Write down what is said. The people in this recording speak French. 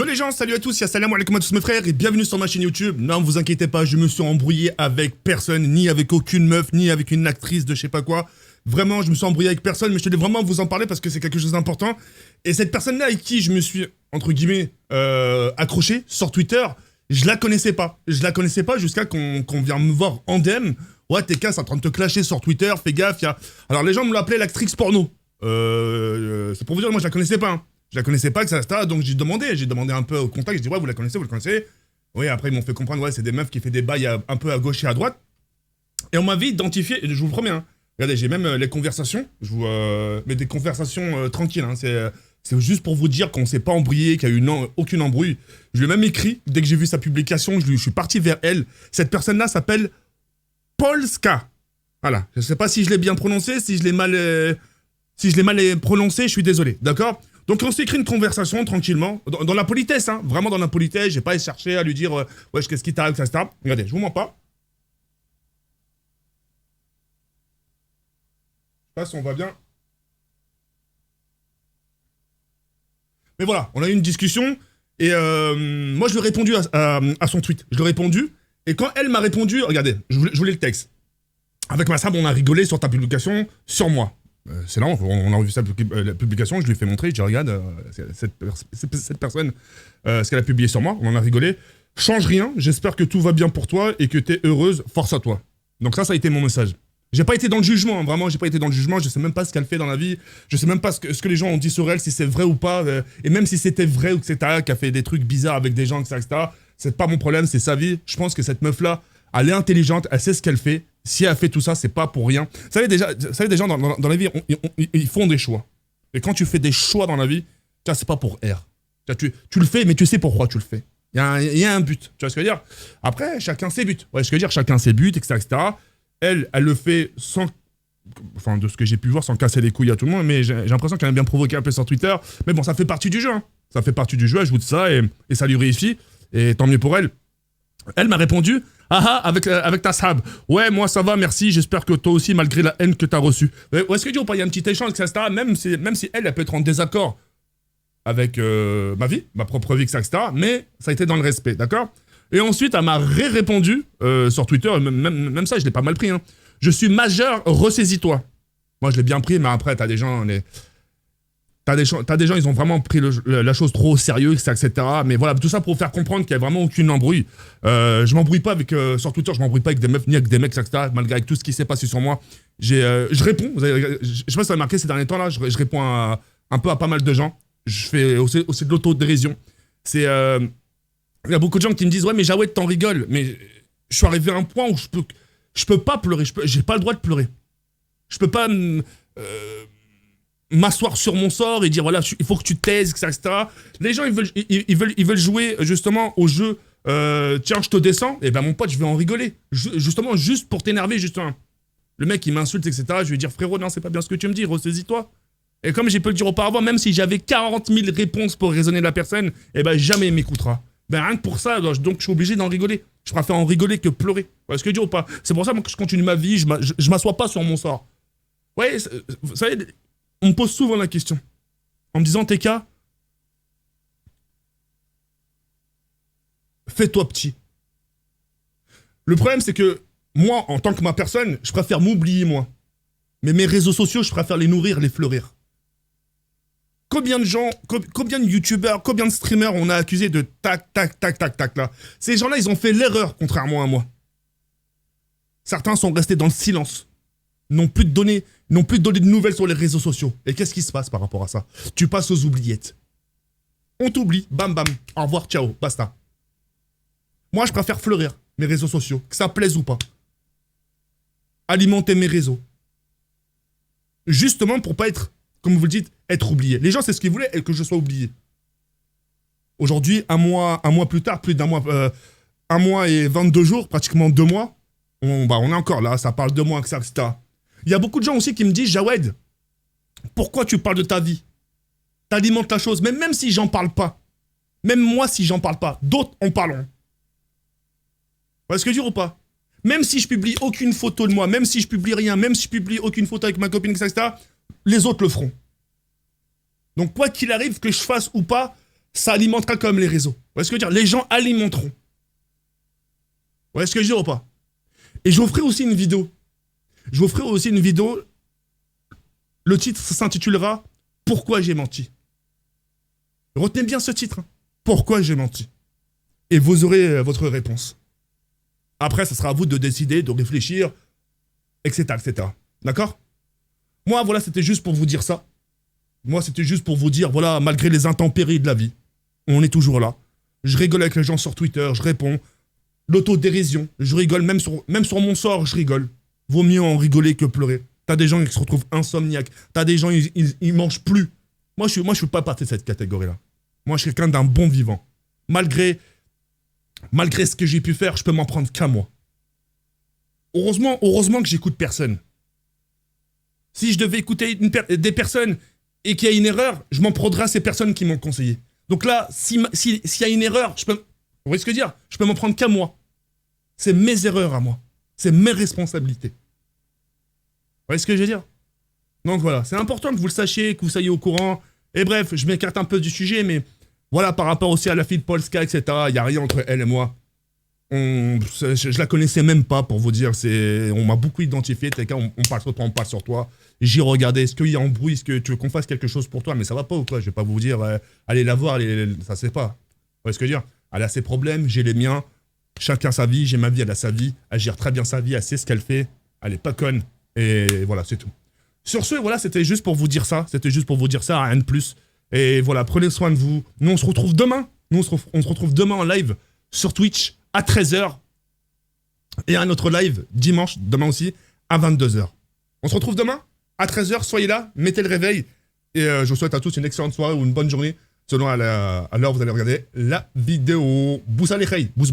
Yo les gens, salut à tous, salam alaikum à tous mes frères et bienvenue sur ma chaîne YouTube. Non, vous inquiétez pas, je me suis embrouillé avec personne, ni avec aucune meuf, ni avec une actrice de je sais pas quoi. Vraiment, je me suis embrouillé avec personne, mais je tenais vraiment vous en parler parce que c'est quelque chose d'important. Et cette personne-là avec qui je me suis, entre guillemets, accroché sur Twitter, je la connaissais pas. Je la connaissais pas jusqu'à qu'on vienne me voir en DM. Ouais, t'es casse en train de te clasher sur Twitter, fais gaffe, y a... Alors les gens me l'appelaient l'actrice porno. C'est pour vous dire, moi je la connaissais pas. Hein. Je la connaissais pas, etc. Donc j'ai demandé un peu au contact, j'ai dit ouais, vous la connaissez, vous le connaissez. Oui, après ils m'ont fait comprendre, ouais, c'est des meufs qui fait des bails un peu à gauche et à droite. Et on m'avait identifié, et je vous le promets, hein. Regardez, j'ai même les conversations, mais des conversations tranquilles, hein. C'est juste pour vous dire qu'on s'est pas embrouillé, qu'il y a eu aucune embrouille. Je lui ai même écrit, dès que j'ai vu sa publication, je suis parti vers elle. Cette personne-là s'appelle Polska. Voilà, je sais pas si je l'ai bien prononcé, si je l'ai mal prononcé, je suis désolé, d'accord ? Donc on s'est écrit une conversation tranquillement, dans la politesse, hein, vraiment dans la politesse, j'ai pas cherché à lui dire « Wesh, qu'est-ce qui t'arrive, etc. » Regardez, je vous mens pas. Je sais pas si on va bien. Mais voilà, on a eu une discussion, et moi je lui ai répondu à son tweet. Je lui ai répondu, et quand elle m'a répondu, regardez, je voulais le texte. Avec ma sable, on a rigolé sur ta publication, sur moi. C'est là, on a revu la publication, je lui ai fait montrer, je dis regarde, cette personne, ce qu'elle a publié sur moi, on en a rigolé. Change rien, j'espère que tout va bien pour toi et que t'es heureuse, force à toi. Donc ça a été mon message. J'ai pas été dans le jugement, hein, vraiment, j'ai pas été dans le jugement, je sais même pas ce qu'elle fait dans la vie, je sais même pas ce que les gens ont dit sur elle, si c'est vrai ou pas, et même si c'était vrai, etc., qu'elle fait des trucs bizarres avec des gens, etc., c'est pas mon problème, c'est sa vie. Je pense que cette meuf-là, elle est intelligente, elle sait ce qu'elle fait. Si elle fait tout ça, c'est pas pour rien. Vous savez, des gens dans la vie, ils font des choix. Et quand tu fais des choix dans la vie, c'est pas pour R. Tu le fais, mais tu sais pourquoi tu le fais. Il y a un but. Tu vois ce que je veux dire ? Après, chacun ses buts. Ouais, ce que je veux dire, chacun ses buts, etc., etc. Elle le fait sans... Enfin, de ce que j'ai pu voir, sans casser les couilles à tout le monde, mais j'ai l'impression qu'elle a bien provoqué un peu sur Twitter. Mais bon, ça fait partie du jeu. Hein. Ça fait partie du jeu, elle joue de ça, et ça lui réussit. Et tant mieux pour elle. Elle m'a répondu... Ah ah, avec ta sab. Ouais, moi ça va, merci, j'espère que toi aussi, malgré la haine que t'as reçue. Où est-ce que il y a un petit échange, etc. Même si elle peut être en désaccord avec ma vie, ma propre vie, etc. Mais ça a été dans le respect, d'accord ? Et ensuite, elle m'a répondu sur Twitter, même ça, je l'ai pas mal pris. Hein. Je suis majeur, ressaisis-toi. Moi, je l'ai bien pris, mais après, t'as des gens... T'as des gens, ils ont vraiment pris la chose trop au sérieux, etc. Mais voilà, tout ça pour faire comprendre qu'il n'y a vraiment aucune embrouille. Je m'embrouille pas sur Twitter, je m'embrouille pas avec des meufs, ni avec des mecs, etc. Malgré tout ce qui s'est passé sur moi. Je réponds, je sais pas si ça a marqué ces derniers temps-là, je réponds un peu à pas mal de gens. Je fais aussi de l'autodérision. Il y a beaucoup de gens qui me disent « Ouais, mais Jawed, t'en rigoles. » Mais je suis arrivé à un point où je peux pas pleurer, j'ai pas le droit de pleurer. Je peux pas... m'asseoir sur mon sort et dire voilà, il faut que tu te taises, etc. Les gens, ils veulent jouer justement au jeu tiens, je te descends, et ben mon pote, je vais en rigoler. Justement, juste pour t'énerver, justement. Le mec, il m'insulte, etc. Je vais dire frérot, non, c'est pas bien ce que tu me dis, ressaisis-toi. Et comme j'ai pu le dire auparavant, même si j'avais 40 000 réponses pour raisonner la personne, et ben jamais il m'écoutera. Ben rien que pour ça, donc je suis obligé d'en rigoler. Je préfère en rigoler que pleurer. Vous voyez ce que je dis ou pas ? C'est pour ça que je continue ma vie, je m'assois pas sur mon sort. Ouais, vous savez... On me pose souvent la question, en me disant, TK, fais-toi petit. Le problème, c'est que moi, en tant que ma personne, je préfère m'oublier, moi. Mais mes réseaux sociaux, je préfère les nourrir, les fleurir. Combien de gens, combien de youtubeurs, combien de streamers on a accusé de tac, tac, tac, tac, tac, là. Ces gens-là, ils ont fait l'erreur, contrairement à moi. Certains sont restés dans le silence. N'ont plus donné de nouvelles sur les réseaux sociaux. Et qu'est-ce qui se passe par rapport à ça ? Tu passes aux oubliettes. On t'oublie, bam bam, au revoir, ciao, basta. Moi, je préfère fleurir mes réseaux sociaux, que ça plaise ou pas. Alimenter mes réseaux. Justement pour pas être, comme vous le dites, être oublié. Les gens, c'est ce qu'ils voulaient, que je sois oublié. Aujourd'hui, un mois plus tard, plus d'un mois, 1 mois et 22 jours, pratiquement 2 mois, on est encore là, ça parle de moi, etc. Il y a beaucoup de gens aussi qui me disent « Jawed, pourquoi tu parles de ta vie ? T'alimentes la chose, mais même si j'en parle pas, même moi si j'en parle pas, d'autres en parleront. » Vous voyez ce que je veux dire ou pas ? Même si je publie aucune photo de moi, même si je publie rien, même si je publie aucune photo avec ma copine, etc., les autres le feront. Donc quoi qu'il arrive, que je fasse ou pas, ça alimentera comme les réseaux. Vous voyez ce que je veux dire? Les gens alimenteront. Vous voyez ce que je veux dire ou pas? Et je vous ferai aussi une vidéo. Le titre s'intitulera « Pourquoi j'ai menti ?» Retenez bien ce titre. Hein. Pourquoi j'ai menti? Et vous aurez votre réponse. Après, ce sera à vous de décider, de réfléchir, etc. etc. D'accord? Moi, voilà, c'était juste pour vous dire ça. Moi, c'était juste pour vous dire, voilà, malgré les intempéries de la vie, on est toujours là. Je rigole avec les gens sur Twitter, je réponds. L'autodérision, je rigole, même sur mon sort, je rigole. Vaut mieux en rigoler que pleurer. T'as des gens qui se retrouvent insomniaques. T'as des gens, ils mangent plus. Moi, je suis pas partie de cette catégorie-là. Moi, je suis quelqu'un d'un bon vivant. Malgré ce que j'ai pu faire, je peux m'en prendre qu'à moi. Heureusement que j'écoute personne. Si je devais écouter des personnes et qu'il y a une erreur, je m'en prendrai à ces personnes qui m'ont conseillé. Donc là, s'il y a une erreur, vous voyez ce que je veux dire? Je peux m'en prendre qu'à moi. C'est mes erreurs à moi. C'est mes responsabilités. Vous voyez ce que je veux dire? Donc voilà, c'est important que vous le sachiez, que vous soyez au courant. Et bref, je m'écarte un peu du sujet, mais voilà, par rapport aussi à la fille de Polska, etc., il n'y a rien entre elle et moi. Je la connaissais même pas, pour vous dire. On m'a beaucoup identifié. On parle sur toi. J'ai regardé, est-ce qu'il y a embrouille, est-ce que tu veux qu'on fasse quelque chose pour toi? Mais ça va pas ou quoi? Je vais pas vous dire, allez la voir, ça c'est pas. Vous voyez ce que je veux dire? Elle a ses problèmes, j'ai les miens. Chacun sa vie, j'ai ma vie, elle a sa vie. Elle gère très bien sa vie, elle sait ce qu'elle fait. Elle est pas conne. Et voilà, c'est tout. Sur ce, voilà, c'était juste pour vous dire ça. Rien de plus. Et voilà, prenez soin de vous. Nous, on se retrouve demain. On se retrouve demain en live sur Twitch à 13h. Et un autre live dimanche, demain aussi, à 22h. On se retrouve demain à 13h. Soyez là, mettez le réveil. Et je vous souhaite à tous une excellente soirée ou une bonne journée, selon à l'heure où vous allez regarder la vidéo. Boussa les khaï. Bous.